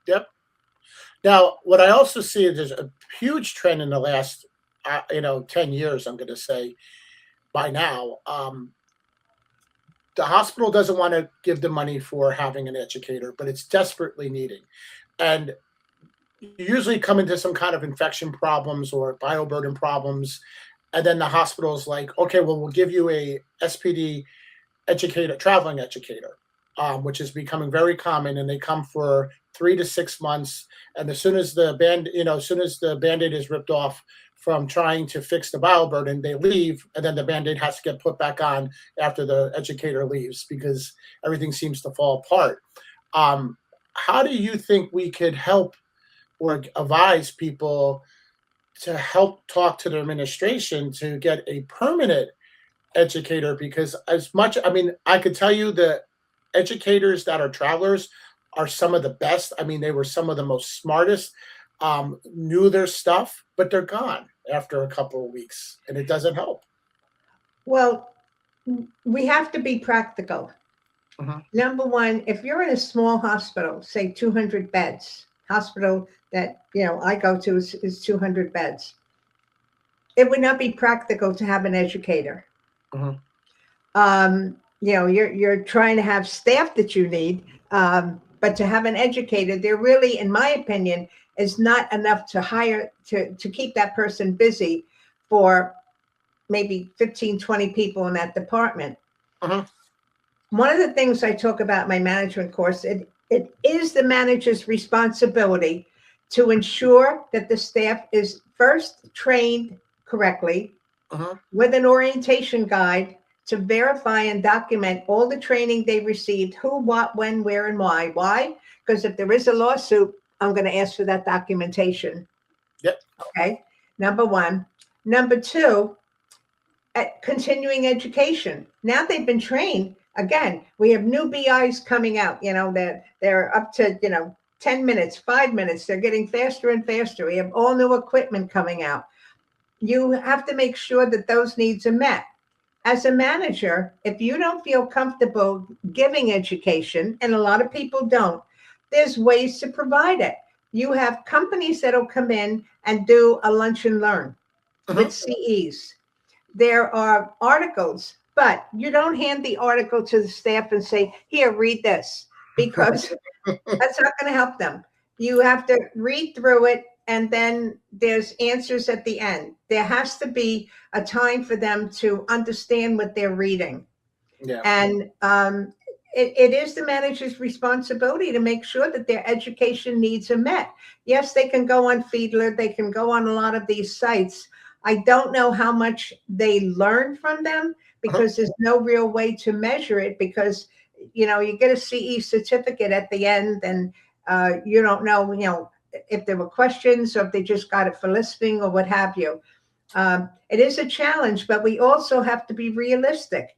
Yep. Now, what I also see is there's a huge trend in the last, 10 years, I'm going to say by now. The hospital doesn't want to give the money for having an educator, but it's desperately needing. And you usually come into some kind of infection problems or bioburden problems. And then the hospital's like, okay, well, we'll give you a SPD educator, traveling educator, which is becoming very common. And they come for 3 to 6 months. And as soon as the Band-Aid is ripped off from trying to fix the bioburden, they leave, and then the Band-Aid has to get put back on after the educator leaves because everything seems to fall apart. How do you think we could help or advise people to help talk to their administration to get a permanent educator? Because I could tell you the educators that are travelers are some of the best. I mean, they were some of the most smartest, knew their stuff, but they're gone after a couple of weeks, and it doesn't help. Well, we have to be practical. Number one, if you're in a small hospital, say 200 beds, hospital that I go to is 200 beds, it would not be practical to have an educator. You're trying to have staff that you need, but to have an educator, there really, in my opinion, is not enough to hire to keep that person busy for maybe 15, 20 people in that department. One of the things I talk about in my management course, it is the manager's responsibility to ensure that the staff is first trained correctly with an orientation guide to verify and document all the training they received, who, what, when, where, and why. Why? Because if there is a lawsuit, I'm going to ask for that documentation. Yep. Okay. Number one. Number two, at continuing education. Now they've been trained. Again, we have new BIs coming out, that they're up to, 10 minutes, 5 minutes. They're getting faster and faster. We have all new equipment coming out. You have to make sure that those needs are met. As a manager, if you don't feel comfortable giving education, and a lot of people don't, there's ways to provide it. You have companies that'll come in and do a lunch and learn with CEs. There are articles, but you don't hand the article to the staff and say, here, read this, because that's not going to help them. You have to read through it, and then there's answers at the end. There has to be a time for them to understand what they're reading. Yeah. And it is the manager's responsibility to make sure that their education needs are met. Yes, they can go on Feedler, they can go on a lot of these sites. I don't know how much they learn from them because there's no real way to measure it, because you get a CE certificate at the end, and you don't know if there were questions or if they just got it for listening or what have you. It is a challenge, but we also have to be realistic.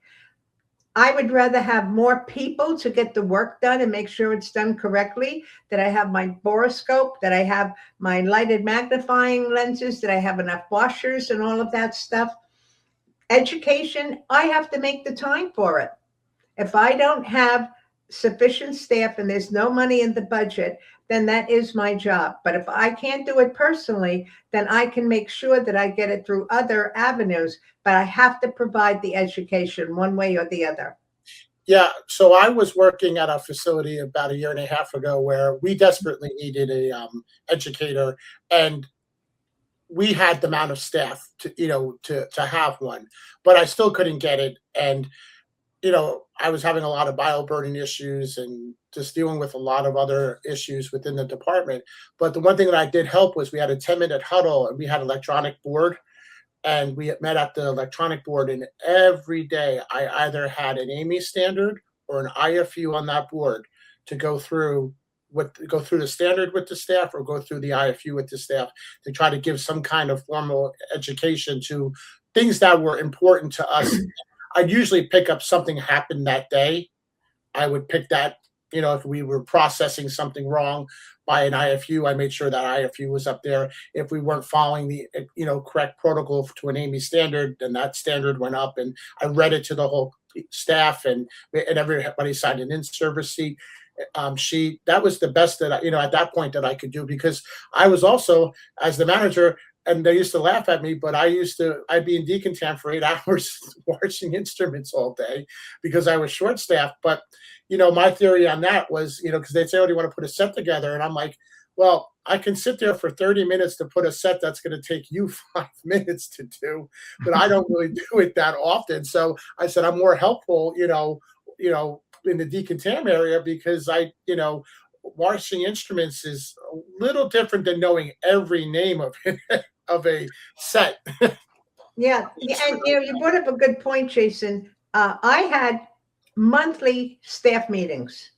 I would rather have more people to get the work done and make sure it's done correctly, that I have my boroscope, that I have my lighted magnifying lenses, that I have enough washers and all of that stuff. Education, I have to make the time for it. If I don't have sufficient staff and there's no money in the budget, then that is my job. But if I can't do it personally, then I can make sure that I get it through other avenues. But I have to provide the education one way or the other. Yeah, so I was working at a facility about a year and a half ago where we desperately needed a educator, and we had the amount of staff to have one, but I still couldn't get it. And I was having a lot of bioburden issues and just dealing with a lot of other issues within the department. But the one thing that I did help was we had a 10-minute huddle, and we had electronic board, and we met at the electronic board, and every day I either had an AMI standard or an IFU on that board to go through the standard with the staff or go through the IFU with the staff to try to give some kind of formal education to things that were important to us. I'd usually pick up something happened that day. I would pick that, if we were processing something wrong by an IFU, I made sure that IFU was up there. If we weren't following the, correct protocol to an AMI standard, then that standard went up, and I read it to the whole staff, and everybody signed an in-service sheet. That was the best that at that point that I could do, because I was also, as the manager, and they used to laugh at me, but I'd be in decontam for 8 hours washing instruments all day because I was short staffed. But, my theory on that was, because they'd say, oh, do you want to put a set together? And I'm like, well, I can sit there for 30 minutes to put a set that's going to take you 5 minutes to do, but I don't really do it that often. So I said, I'm more helpful, in the decontam area, because washing instruments is a little different than knowing every name of a set. Yeah, and you brought up a good point, Jason. I had monthly staff meetings.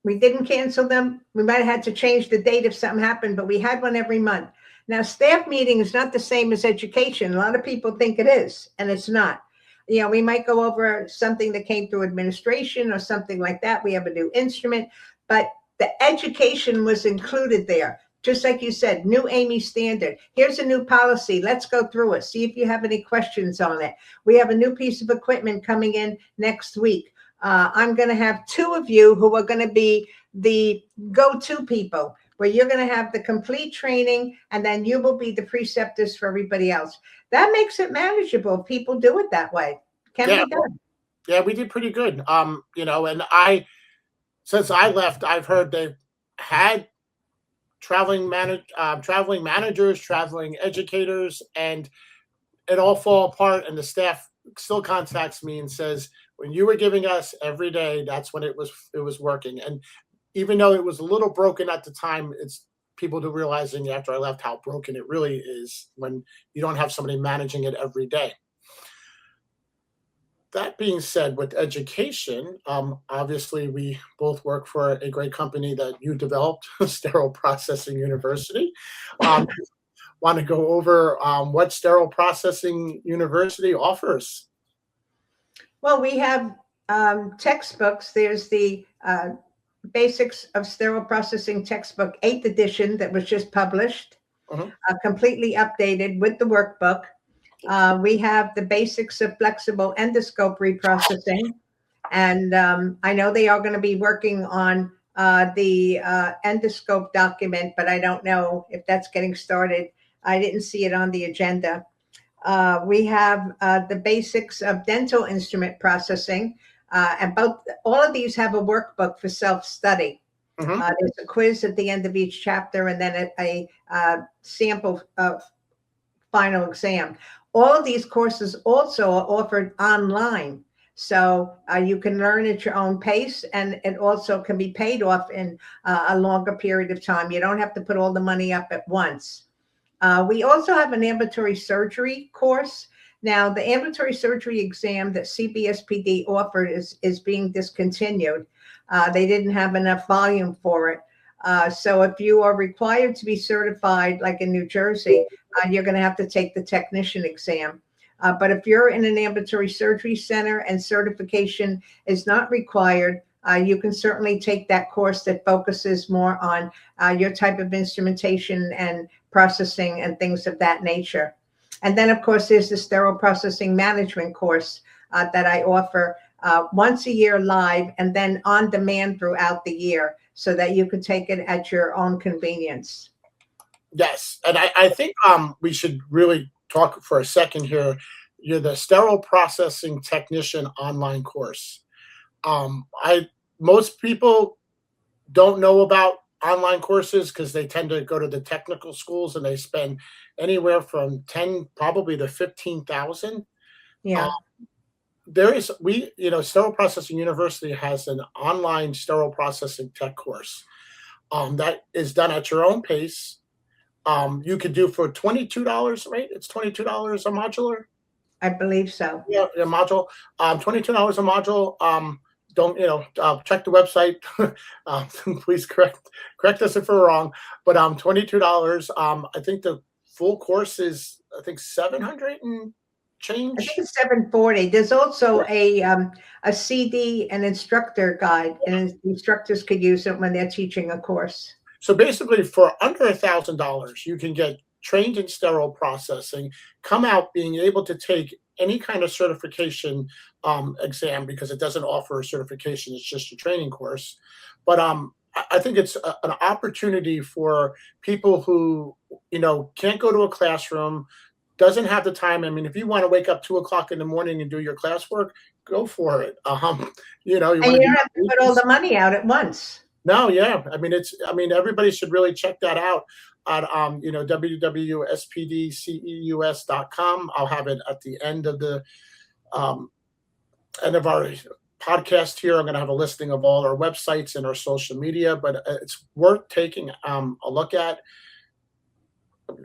We didn't cancel them. We might have had to change the date if something happened, but we had one every month. Now, staff meeting is not the same as education. A lot of people think it is, and it's not. We might go over something that came through administration or something like that. We have a new instrument, but the education was included there. Just like you said, new AMI standard. Here's a new policy. Let's go through it. See if you have any questions on it. We have a new piece of equipment coming in next week. I'm going to have 2 of you who are going to be the go-to people, where you're going to have the complete training, and then you will be the preceptors for everybody else. That makes it manageable. People do it that way. Can be done. Yeah, we did pretty good. And since I left, I've heard they've had traveling managers, traveling educators, and it all fall apart. And the staff still contacts me and says, when you were giving us every day, that's when it was working. And even though it was a little broken at the time, it's people to realizing after I left how broken it really is when you don't have somebody managing it every day. That being said, with education, obviously we both work for a great company that you developed, Sterile Processing University. Want to go over what Sterile Processing University offers? Well, we have textbooks. There's the Basics of Sterile Processing textbook, 8th edition, that was just published, completely updated with the workbook. We have the Basics of Flexible Endoscope Reprocessing, and I know they are going to be working on the endoscope document, but I don't know if that's getting started. I didn't see it on the agenda. We have the Basics of Dental Instrument Processing, and all of these have a workbook for self-study. Mhm. There's a quiz at the end of each chapter, and then a sample of final exam. All of these courses also are offered online. So you can learn at your own pace, and it also can be paid off in a longer period of time. You don't have to put all the money up at once. We also have an ambulatory surgery course. Now, the ambulatory surgery exam that CBSPD offered is being discontinued. They didn't have enough volume for it. So if you are required to be certified, like in New Jersey, you're going to have to take the technician exam. But if you're in an ambulatory surgery center and certification is not required, you can certainly take that course that focuses more on your type of instrumentation and processing and things of that nature. And then, of course, there's the sterile processing management course that I offer once a year live and then on demand throughout the year so that you can take it at your own convenience. Yes, and I think we should really talk for a second here. You're the sterile processing technician online course. I Most people don't know about online courses because they tend to go to the technical schools and they spend anywhere from 10 probably to 15,000. Uh, Yeah. there is we you know Sterile Processing University has an online sterile processing tech course that is done at your own pace. You could do for $22, right? It's $22 a modular. I believe so. Yeah, a module. $22 a module. Don't check the website. um, Please correct us if we're wrong. But $22. I think the full course is, I think, 700 and I think change. it's 740. There's also a CD, an instructor guide, and instructors could use it when they're teaching a course. So basically, for under $1,000, you can get trained in sterile processing, come out being able to take any kind of certification exam because it doesn't offer a certification; it's just a training course. But I think it's an opportunity for people who can't go to a classroom, doesn't have the time. I mean, if you want to wake up 2 o'clock in the morning and do your classwork, go for it. You And want you to don't have to put all the money out at once. no, yeah. I mean, everybody should really check that out at, www.spdceus.com. I'll have it at the um, end of our podcast here. I'm going to have a listing of all our websites and our social media, but it's worth taking a look at.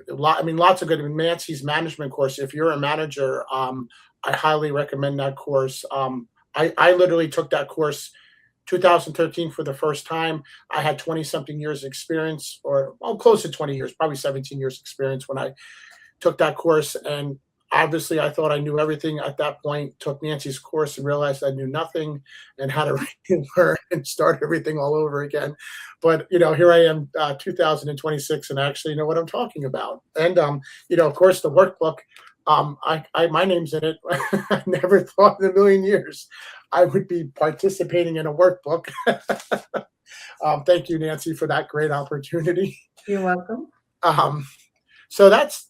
Lots of good. Nancy's management course. If you're a manager, I highly recommend that course. I literally took that course 2013 for the first time. I had 20 something years experience, or close to 20 years, probably 17 years experience when I took that course. And obviously I thought I knew everything at that point. Took Nancy's course and realized I knew nothing and had to relearn and start everything all over again. But here I am, 2026, and I actually know what I'm talking about. And of course the workbook, my name's in it. I never thought in a million years I would be participating in a workbook. Thank you, Nancy, for that great opportunity. You're welcome. So that's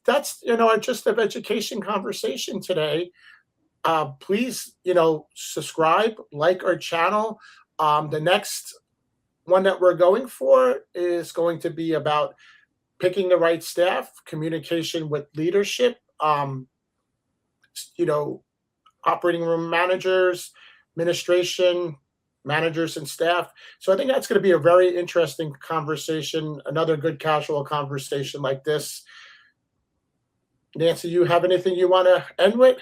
our Just of Education conversation today. Please subscribe, like our channel. The next one that we're going for is going to be about picking the right staff, communication with leadership, operating room managers, administration, managers, and staff. So I think that's going to be a very interesting conversation, another good casual conversation like this. Nancy, you have anything you want to end with?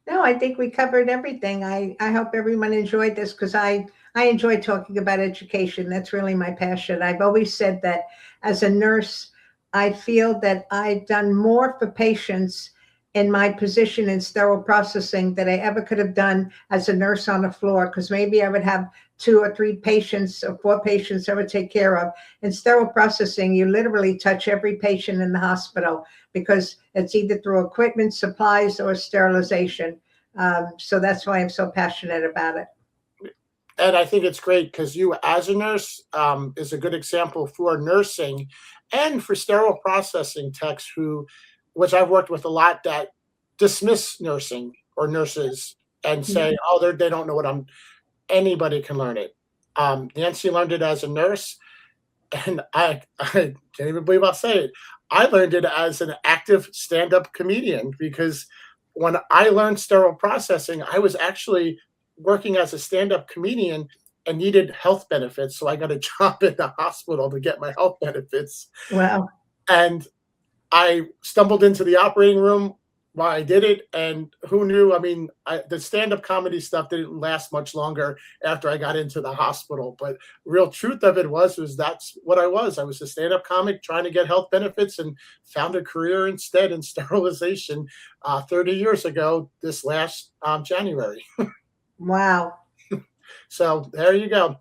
No, I think we covered everything. I hope everyone enjoyed this because I enjoy talking about education. That's really my passion. I've always said that as a nurse, I feel that I've done more for patients in my position in sterile processing that I ever could have done as a nurse on the floor, because maybe I would have 2 or 3 patients or 4 patients I would take care of. In sterile processing, you literally touch every patient in the hospital because it's either through equipment, supplies, or sterilization. So that's why I'm so passionate about it. And I think it's great because you, as a nurse, is a good example for nursing and for sterile processing techs which I've worked with a lot, that dismiss nursing or nurses and say, oh, they don't know anybody can learn it. Nancy learned it as a nurse. And I can't even believe I'll say it. I learned it as an active stand-up comedian because when I learned sterile processing, I was actually working as a stand-up comedian and needed health benefits. So I got a job in the hospital to get my health benefits. Well, And I stumbled into the operating room while I did it, and who knew? I mean, the stand-up comedy stuff didn't last much longer after I got into the hospital. But real truth of it was that's what I was. I was a stand-up comic trying to get health benefits, and found a career instead in sterilization 30 years ago. This last January. wow. So there you go.